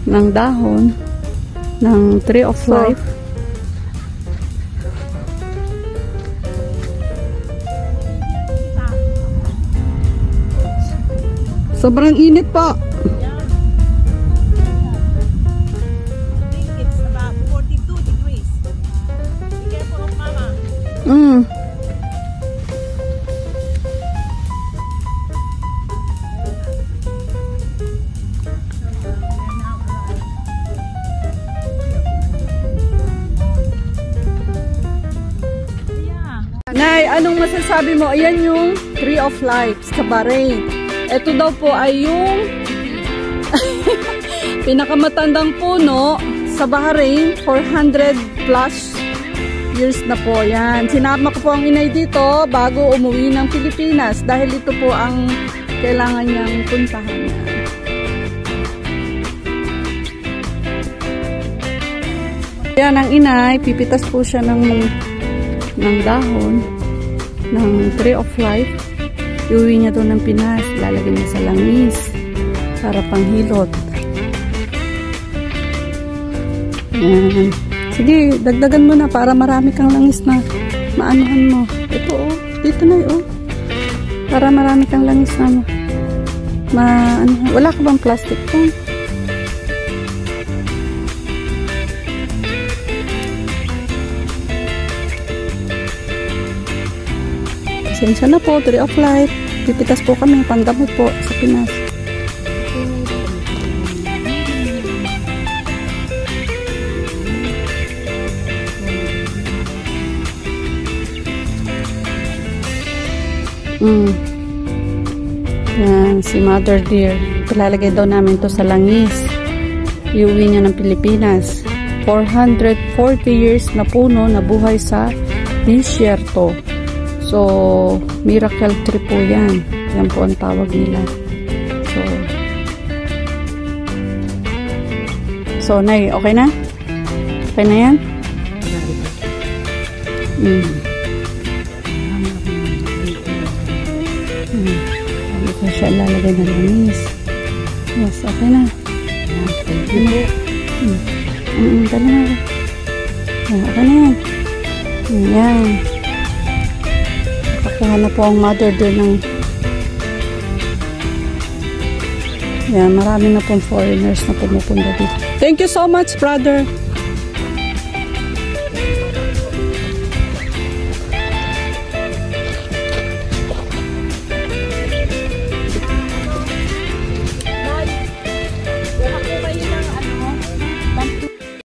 ng dahon ng Tree of Life. Sobrang init po. It's about 42 degrees. Be careful of mama. Nay, anong masasabi mo? Ayan yung Tree of Life sa Bahrain. Ito daw po ay yung pinakamatandang puno sa Bahrain, 400 plus years na po. Yan. Sinama ko po ang inay dito bago umuwi ng Pilipinas dahil ito po ang kailangan niyang puntahan. Yan ang inay, pipitas po siya ng dahon ng Tree of Life. Iuwi niya doon ng Pinas, lalagay niya sa langis para panghilot. Yan. Sige, dagdagan mo na para marami kang langis na maanuhan mo. Ito oh, dito na oh. Para marami kang langis na wala ka bang plastic po? Pasensya na po, Tree of Life. Pipitas po kami, panggamot po sa Pinas. Yan, si Mother Deer. Ilalagay daw namin to sa langis. Iuwi niya ng Pilipinas. 440 years na puno na buhay sa disyerto. So, miracle tree po yan. Yan po ang tawag nila. So, Nay, okay na? Okay na yan? Ito siya lalagay ng langis. Yes, okay na. Tala na. Okay na yan. Yan. Nakuha na po ang Mother Deer ng yan, marami na pong foreigners na pumupunta dito. Thank you so much, brother.